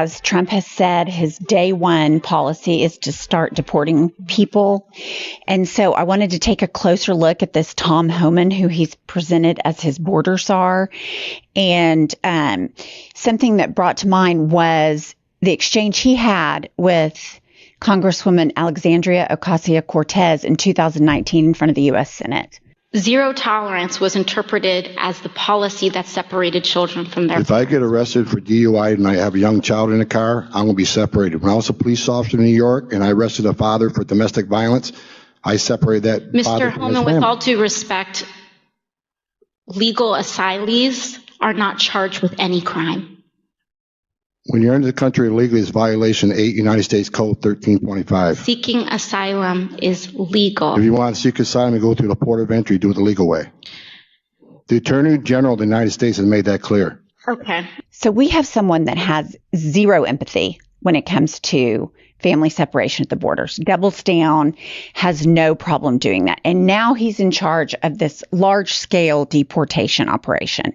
as Trump has said, his day one policy is to start deporting people. And so I wanted to take a closer look at this Tom Homan, who he's presented as his Border Czar. And something that brought to mind was the exchange he had with Congresswoman Alexandria Ocasio-Cortez in 2019 in front of the U.S. Senate. Zero tolerance was interpreted as the policy that separated children from their If I get arrested for DUI and I have a young child in the car, I'm going to be separated. When I was a police officer in New York and I arrested a father for domestic violence, I separated that father Mr. from his Homan, with family. all due respect, legal asylees are not charged with any crime. When you're into the country illegally, it's violation 8 United States Code 1325. Seeking asylum is legal. If you want to seek asylum and go through the port of entry, do it the legal way. The Attorney General of the United States has made that clear. Okay. So we have someone that has zero empathy when it comes to family separation at the borders, doubles down, has no problem doing that. And now he's in charge of this large-scale deportation operation.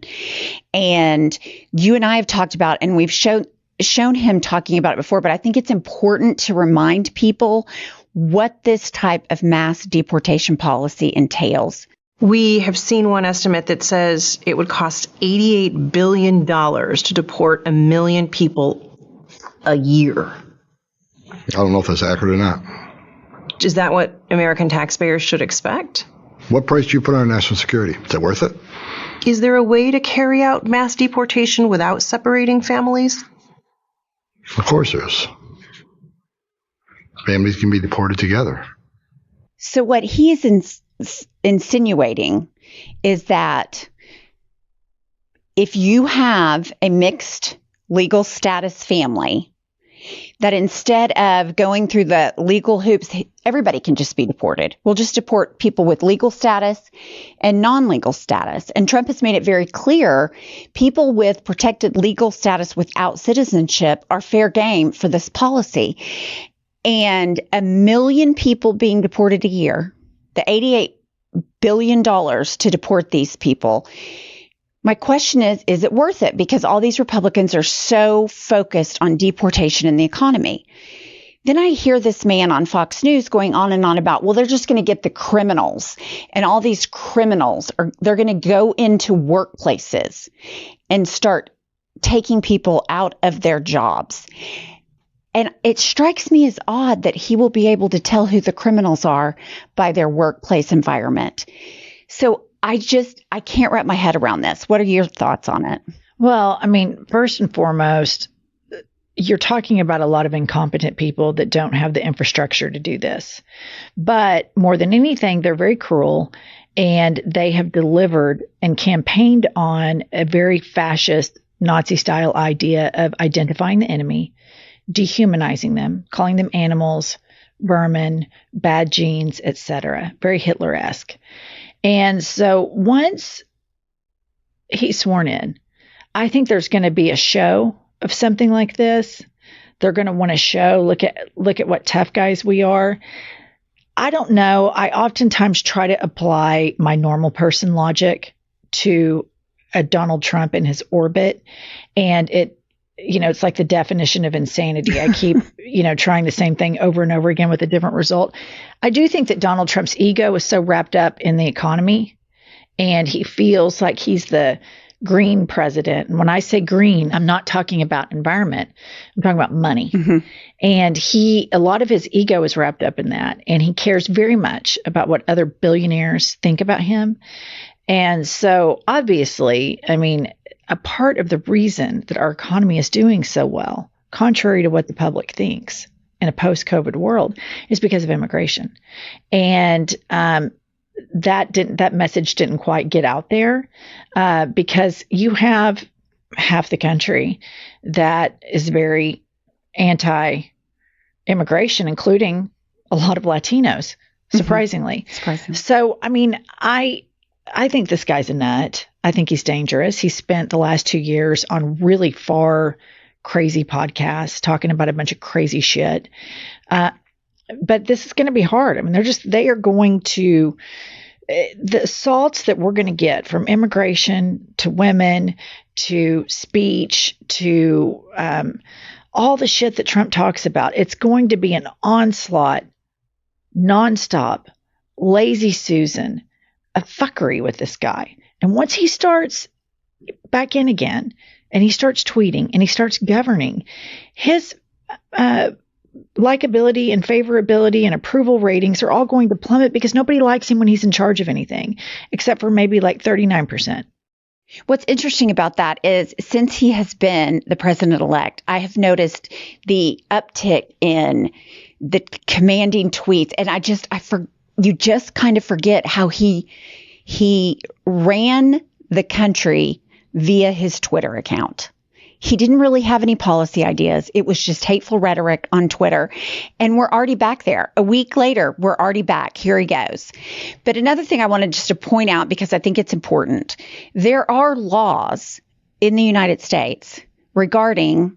And you and I have talked about, and we've shown him talking about it before, but I think it's important to remind people what this type of mass deportation policy entails. We have seen one estimate that says it would cost $88 billion to deport 1 million people a year. I don't know if that's accurate or not. Is that what American taxpayers should expect? What price do you put on national security? Is it worth it? Is there a way to carry out mass deportation without separating families? Of course there is. Families can be deported together. So what he's insinuating is that if you have a mixed legal status family, that instead of going through the legal hoops, everybody can just be deported. We'll just deport people with legal status and non-legal status. And Trump has made it very clear, people with protected legal status without citizenship are fair game for this policy. And 1 million people being deported a year, the $88 billion to deport these people. My question is it worth it? Because all these Republicans are so focused on deportation and the economy. Then I hear this man on Fox News going on and on about, well, they're just going to get the criminals, and all these criminals they're going to go into workplaces and start taking people out of their jobs. And it strikes me as odd that he will be able to tell who the criminals are by their workplace environment. So I can't wrap my head around this. What are your thoughts on it? Well, I mean, first and foremost, you're talking about a lot of incompetent people that don't have the infrastructure to do this. But more than anything, they're very cruel, and they have delivered and campaigned on a very fascist Nazi-style idea of identifying the enemy, dehumanizing them, calling them animals, vermin, bad genes, etc. Very Hitler-esque. And so once he's sworn in, I think there's going to be a show of something like this. They're going to want to show, look at what tough guys we are. I don't know. I oftentimes try to apply my normal person logic to a Donald Trump in his orbit. And it's like the definition of insanity. I keep, trying the same thing over and over again with a different result. I do think that Donald Trump's ego is so wrapped up in the economy, and he feels like he's the green president. And when I say green, I'm not talking about environment. I'm talking about money. Mm-hmm. And a lot of his ego is wrapped up in that. And he cares very much about what other billionaires think about him. And so obviously, I mean, a part of the reason that our economy is doing so well, contrary to what the public thinks in a post-COVID world, is because of immigration. And that message didn't quite get out there because you have half the country that is very anti-immigration, including a lot of Latinos, surprisingly. Surprisingly. So, I mean, I think this guy's a nut. I think he's dangerous. He spent the last 2 years on really far crazy podcasts talking about a bunch of crazy shit. But this is going to be hard. I mean, they are going to, the assaults that we're going to get from immigration to women to speech to all the shit that Trump talks about. It's going to be an onslaught, nonstop, lazy Susan, a fuckery with this guy. And once he starts back in again and he starts tweeting and he starts governing, his likability and favorability and approval ratings are all going to plummet because nobody likes him when he's in charge of anything, except for maybe like 39%. What's interesting about that is since he has been the president-elect, I have noticed the uptick in the commanding tweets. And you just kind of forget how he ran the country via his Twitter account. He didn't really have any policy ideas. It was just hateful rhetoric on Twitter. And we're already back there. A week later, we're already back. Here he goes. But another thing I wanted just to point out, because I think it's important, there are laws in the United States regarding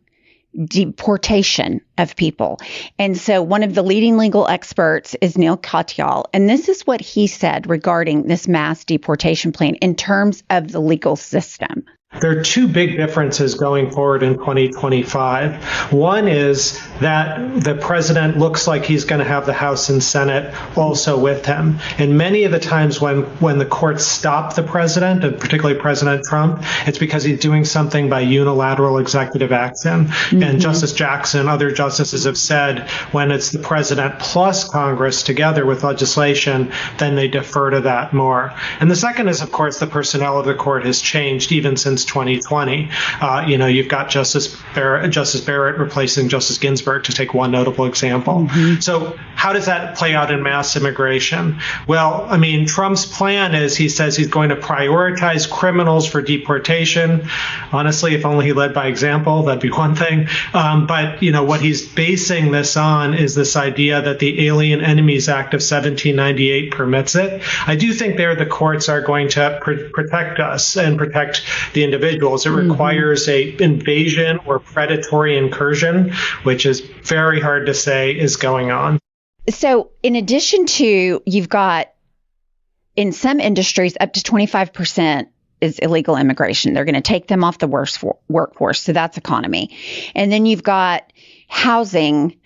deportation of people. And so one of the leading legal experts is Neil Katyal. And this is what he said regarding this mass deportation plan in terms of the legal system. There are two big differences going forward in 2025. One is that the president looks like he's going to have the House and Senate also with him. And many of the times when the courts stop the president, and particularly President Trump, it's because he's doing something by unilateral executive action. Mm-hmm. And Justice Jackson, other justices have said when it's the president plus Congress together with legislation, then they defer to that more. And the second is, of course, the personnel of the court has changed even since 2020. You've got Justice Barrett replacing Justice Ginsburg, to take one notable example. Mm-hmm. So how does that play out in mass immigration? Well, I mean, Trump's plan is he says he's going to prioritize criminals for deportation. Honestly, if only he led by example, that'd be one thing. But what he's basing this on is this idea that the Alien Enemies Act of 1798 permits it. I do think the courts are going to protect us and protect the individuals. It requires a invasion or predatory incursion, which is very hard to say is going on. So in addition to, you've got in some industries up to 25% is illegal immigration. They're going to take them off the workforce. So that's economy. And then you've got housing.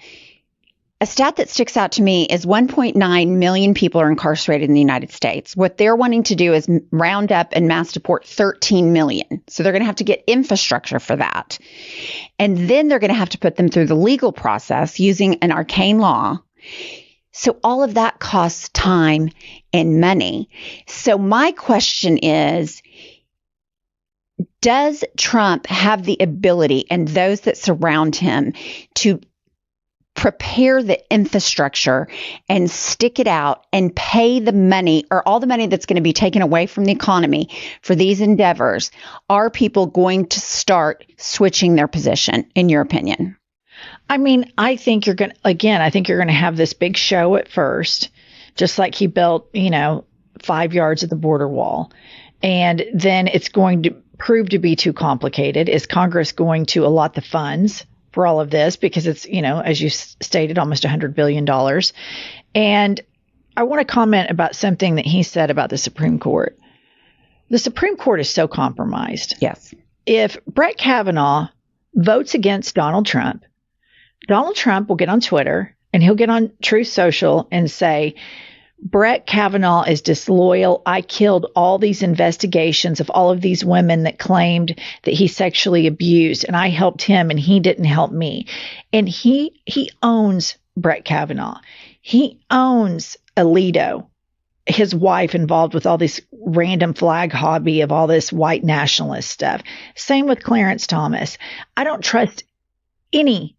A stat that sticks out to me is 1.9 million people are incarcerated in the United States. What they're wanting to do is round up and mass deport 13 million. So they're going to have to get infrastructure for that. And then they're going to have to put them through the legal process using an arcane law. So all of that costs time and money. So my question is, does Trump have the ability and those that surround him to prepare the infrastructure and stick it out and pay the money, or all the money that's going to be taken away from the economy for these endeavors? Are people going to start switching their position, in your opinion? I mean, I think you're going to have this big show at first, just like he built, 5 yards of the border wall. And then it's going to prove to be too complicated. Is Congress going to allot the funds for all of this? Because it's, as you stated, almost $100 billion. And I want to comment about something that he said about the Supreme Court. The Supreme Court is so compromised. Yes. If Brett Kavanaugh votes against Donald Trump will get on Twitter and he'll get on Truth Social and say, Brett Kavanaugh is disloyal. I killed all these investigations of all of these women that claimed that he sexually abused, and I helped him and he didn't help me. And he owns Brett Kavanaugh. He owns Alito, his wife, involved with all this random flag hobby of all this white nationalist stuff. Same with Clarence Thomas. I don't trust any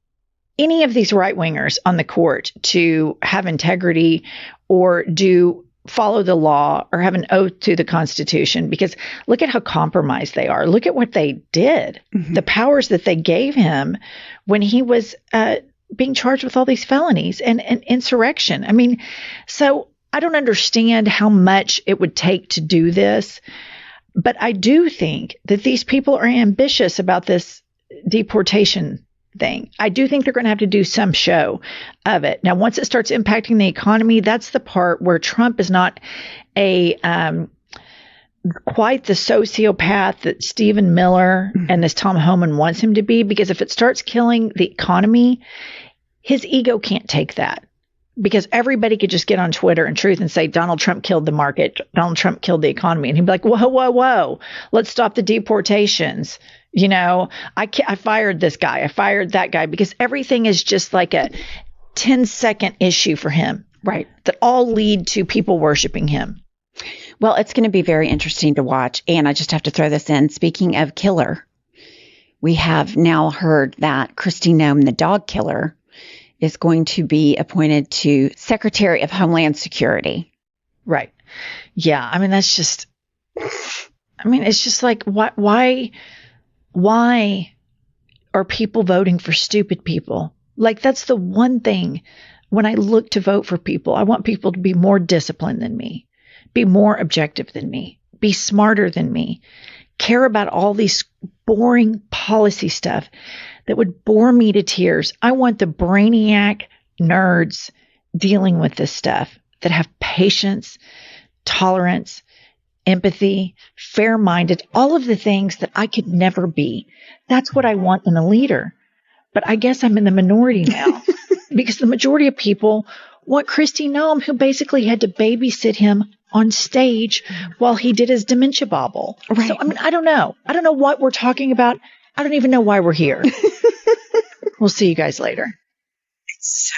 of these right-wingers on the court to have integrity or follow the law or have an oath to the Constitution, because look at how compromised they are. Look at what they did, the powers that they gave him when he was being charged with all these felonies and insurrection. I mean, so I don't understand how much it would take to do this, but I do think that these people are ambitious about this deportation thing. I do think they're going to have to do some show of it. Now, once it starts impacting the economy, that's the part where Trump is not a quite the sociopath that Stephen Miller and this Tom Homan wants him to be, because if it starts killing the economy, his ego can't take that. Because everybody could just get on Twitter and Truth and say, Donald Trump killed the market. Donald Trump killed the economy. And he'd be like, whoa, whoa, whoa. Let's stop the deportations. You know, I fired this guy. I fired that guy, because everything is just like a 10-second issue for him. Right. That all lead to people worshiping him. Well, it's going to be very interesting to watch. And I just have to throw this in. Speaking of killer, we have now heard that Kristi Noem, the dog killer, is going to be appointed to Secretary of Homeland Security. Right. Yeah. I mean, that's just, I mean, it's just like, why are people voting for stupid people? Like, that's the one thing when I look to vote for people, I want people to be more disciplined than me, be more objective than me, be smarter than me, care about all these boring policy stuff that would bore me to tears. I want the brainiac nerds dealing with this stuff that have patience, tolerance, empathy, fair-minded, all of the things that I could never be. That's what I want in a leader. But I guess I'm in the minority now because the majority of people want Kristi Noem, who basically had to babysit him on stage while he did his dementia bobble. Right. So, I mean, I don't know. I don't know what we're talking about. I don't even know why we're here. We'll see you guys later. It's so